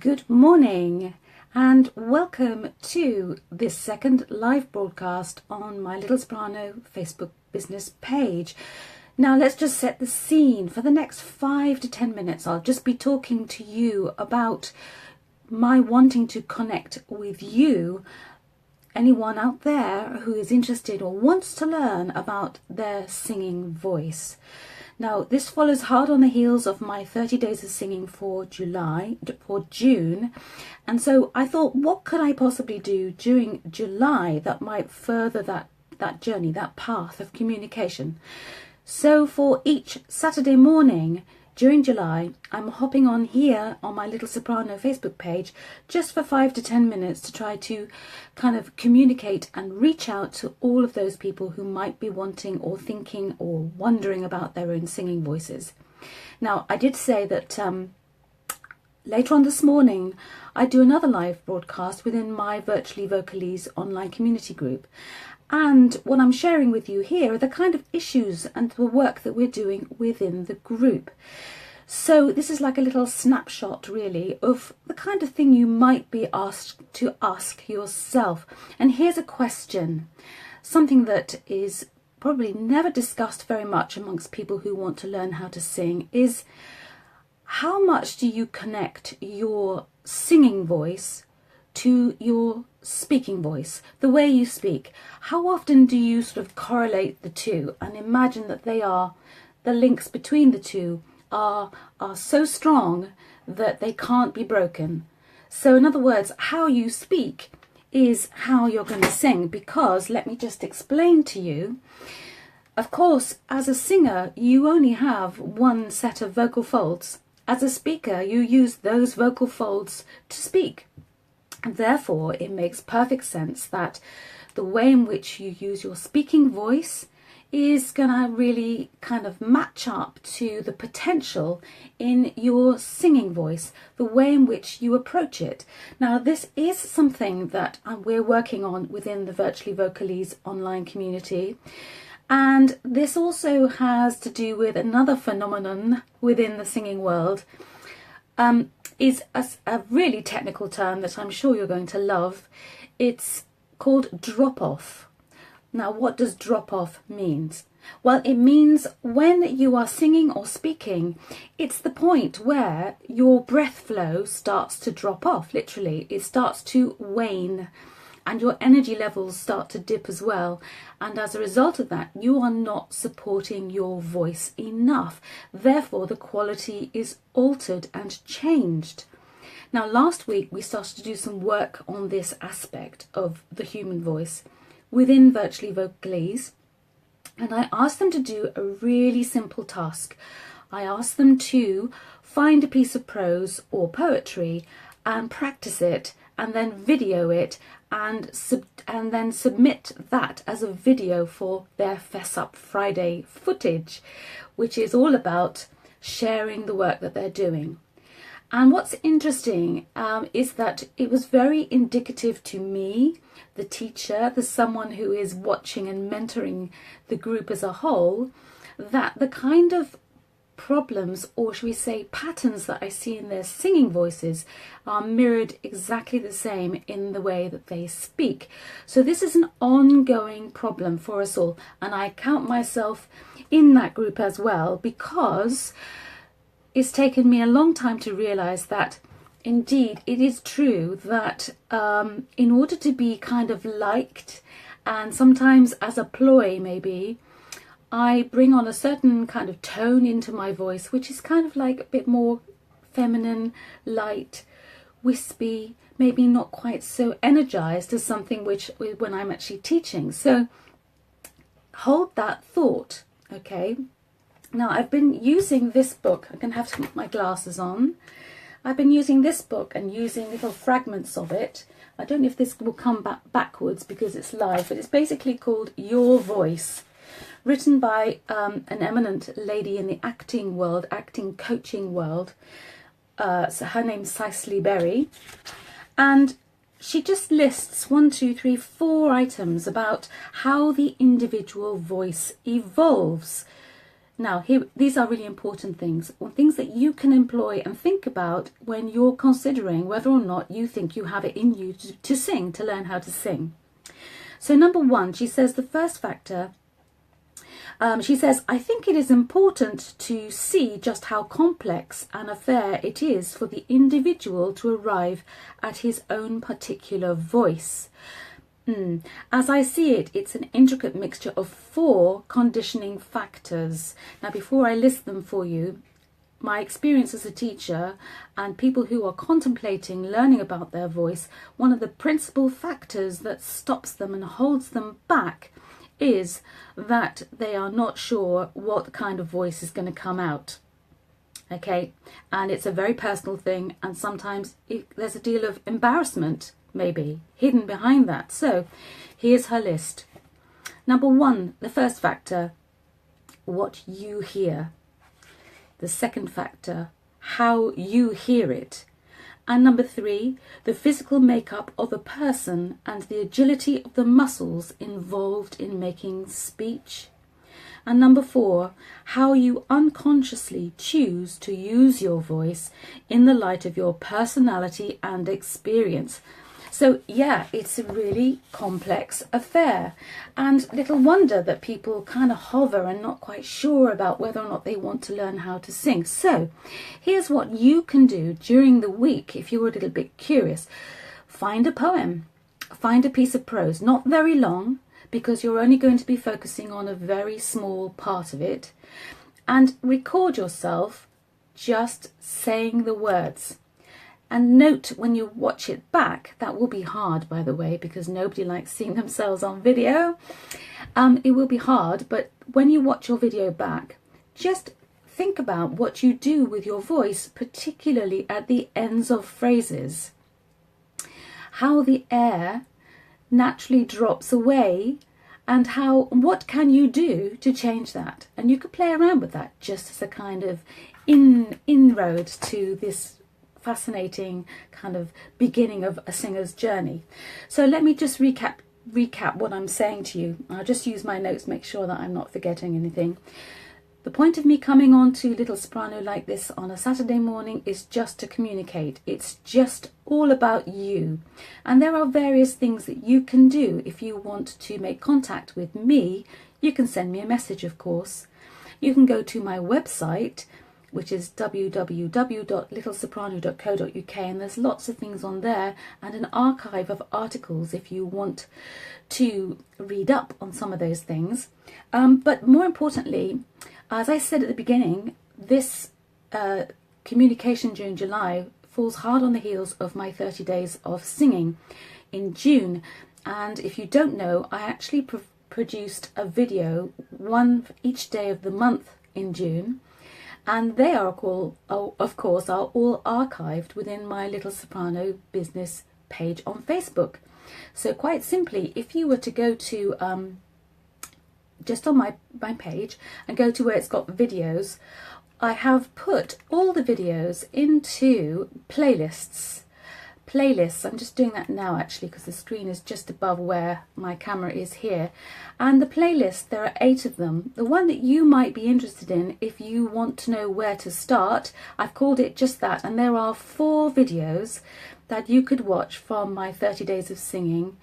Good morning and welcome to this second live broadcast on my Little Soprano Facebook business page. Now let's just set the scene. For the next 5 to 10 minutes I'll just be talking to you about my wanting to connect with you, anyone out there who is interested or wants to learn about their singing voice. Now, this follows hard on the heels of my 30 days of singing for June. And so I thought, what could I possibly do during July that might further that journey, that path of communication? So for each Saturday morning during July, I'm hopping on here on my Little Soprano Facebook page just for 5 to 10 minutes to try to kind of communicate and reach out to all of those people who might be wanting or thinking or wondering about their own singing voices. Now, I did say that later on this morning, I do another live broadcast within my Virtually Vocalese online community group. And what I'm sharing with you here are the kind of issues and the work that we're doing within the group. So this is like a little snapshot really of the kind of thing you might be asked to ask yourself. And here's a question, something that is probably never discussed very much amongst people who want to learn how to sing is, how much do you connect your singing voice to your speaking voice, the way you speak? How often do you sort of correlate the two and imagine that they are, the links between the two are so strong that they can't be broken? So in other words, how you speak is how you're going to sing, because let me just explain to you. Of course, as a singer, you only have one set of vocal folds. As a speaker, you use those vocal folds to speak. And therefore, it makes perfect sense that the way in which you use your speaking voice is going to really kind of match up to the potential in your singing voice, the way in which you approach it. Now, this is something that we're working on within the Virtually Vocalese online community. And this also has to do with another phenomenon within the singing world. Is a really technical term that I'm sure you're going to love. It's called drop-off. Now, what does drop-off mean? Well, it means when you are singing or speaking, it's the point where your breath flow starts to drop off, literally. It starts to wane and your energy levels start to dip as well. And as a result of that, you are not supporting your voice enough. Therefore, the quality is altered and changed. Now, last week, we started to do some work on this aspect of the human voice within Virtually Vocalese. And I asked them to do a really simple task. I asked them to find a piece of prose or poetry and practice it, and then video it, and then submit that as a video for their Fess Up Friday footage, which is all about sharing the work that they're doing. And what's interesting is that it was very indicative to me, the teacher, the someone who is watching and mentoring the group as a whole, that the kind of problems, or should we say patterns, that I see in their singing voices are mirrored exactly the same in the way that they speak. So this is an ongoing problem for us all, and I count myself in that group as well, because it's taken me a long time to realize that indeed it is true that in order to be kind of liked, and sometimes as a ploy maybe, I bring on a certain kind of tone into my voice, which is kind of like a bit more feminine, light, wispy, maybe not quite so energized as something which when I'm actually teaching. So hold that thought, okay? Now, I've been using this book. I'm going to have to put my glasses on. I've been using this book and using little fragments of it. I don't know if this will come backwards because it's live, but it's basically called Your Voice, written by an eminent lady in the acting world, acting coaching world. So her name's Cicely Berry. And she just lists 4 items about how the individual voice evolves. Now, here, these are really important things, or things that you can employ and think about when you're considering whether or not you think you have it in you to sing, to learn how to sing. So number one, she says the first factor, she says, I think it is important to see just how complex an affair it is for the individual to arrive at his own particular voice. As I see it, it's an intricate mixture of 4 conditioning factors. Now, before I list them for you, my experience as a teacher and people who are contemplating learning about their voice, one of the principal factors that stops them and holds them back is that they are not sure what kind of voice is going to come out. Okay, and it's a very personal thing, and sometimes there's a deal of embarrassment maybe hidden behind that. So here's her list. Number 1, the first factor, what you hear. The second factor, how you hear it. And number 3, the physical makeup of a person and the agility of the muscles involved in making speech. And number 4, how you unconsciously choose to use your voice in the light of your personality and experience. So yeah, it's a really complex affair, and little wonder that people kind of hover and not quite sure about whether or not they want to learn how to sing. So here's what you can do during the week if you're a little bit curious. Find a poem, find a piece of prose, not very long, because you're only going to be focusing on a very small part of it, and record yourself just saying the words. And note when you watch it back, that will be hard, by the way, because nobody likes seeing themselves on video. It will be hard, but when you watch your video back, just think about what you do with your voice, particularly at the ends of phrases. How the air naturally drops away, and what can you do to change that? And you could play around with that just as a kind of inroad to this fascinating kind of beginning of a singer's journey. So let me just recap what I'm saying to you. I'll just use my notes, make sure that I'm not forgetting anything. The point of me coming on to Little Soprano like this on a Saturday morning is just to communicate. It's just all about you. And there are various things that you can do if you want to make contact with me. You can send me a message, of course. You can go to my website, which is www.littlesoprano.co.uk, and there's lots of things on there and an archive of articles if you want to read up on some of those things. But more importantly, as I said at the beginning, this communication during July falls hard on the heels of my 30 days of singing in June. And if you don't know, I actually produced a video, one for each day of the month in June. And they are all, of course, are all archived within my Little Soprano business page on Facebook. So quite simply, if you were to go to just on my page and go to where it's got videos, I have put all the videos into playlists. I'm just doing that now actually because the screen is just above where my camera is here. And the playlist, there are 8 of them. The one that you might be interested in if you want to know where to start, I've called it just that, and there are 4 videos that you could watch from my 30 days of singing,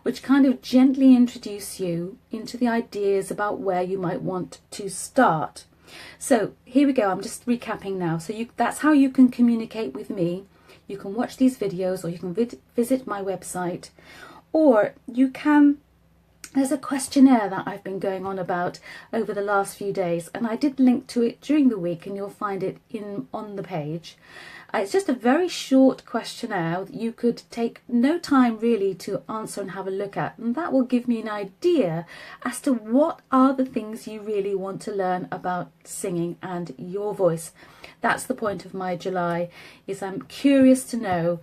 which kind of gently introduce you into the ideas about where you might want to start. So here we go, I'm just recapping now. So that's how you can communicate with me. You can watch these videos, or you can visit my website, or you can, there's a questionnaire that I've been going on about over the last few days, and I did link to it during the week, and you'll find it on the page. It's just a very short questionnaire that you could take no time really to answer and have a look at, and that will give me an idea as to what are the things you really want to learn about singing and your voice. That's the point of my July, is I'm curious to know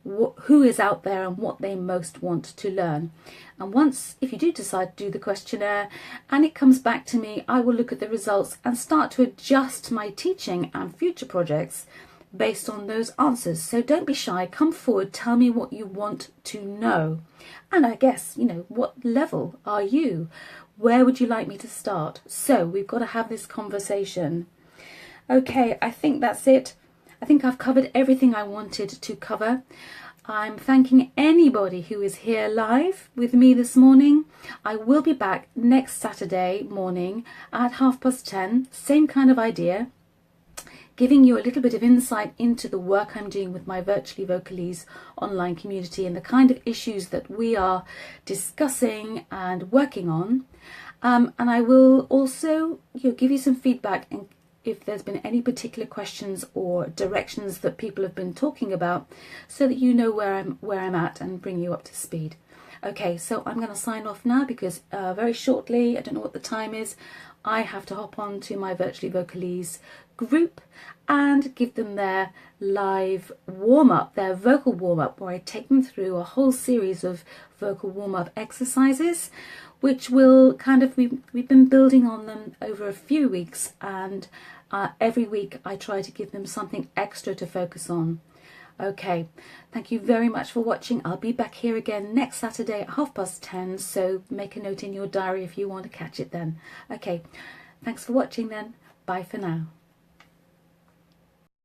who is out there and what they most want to learn. And once, if you do decide to do the questionnaire and it comes back to me, I will look at the results and start to adjust my teaching and future projects based on those answers. So don't be shy, come forward, tell me what you want to know. And I guess, you know, what level are you? Where would you like me to start? So we've got to have this conversation. Okay, I think that's it. I think I've covered everything I wanted to cover. I'm thanking anybody who is here live with me this morning. I will be back next Saturday morning at 10:30, same kind of idea, giving you a little bit of insight into the work I'm doing with my Virtually Vocalese online community and the kind of issues that we are discussing and working on. And I will also give you some feedback and if there's been any particular questions or directions that people have been talking about, so that you know where I'm at and bring you up to speed. Okay, so I'm going to sign off now because very shortly, I don't know what the time is, I have to hop on to my Virtually Vocalese group and give them their live warm-up, their vocal warm-up, where I take them through a whole series of vocal warm-up exercises, which will kind of, we've been building on them over a few weeks, and every week I try to give them something extra to focus on. Okay, thank you very much for watching. I'll be back here again next Saturday at 10:30, so make a note in your diary if you want to catch it then. Okay, thanks for watching then. Bye for now.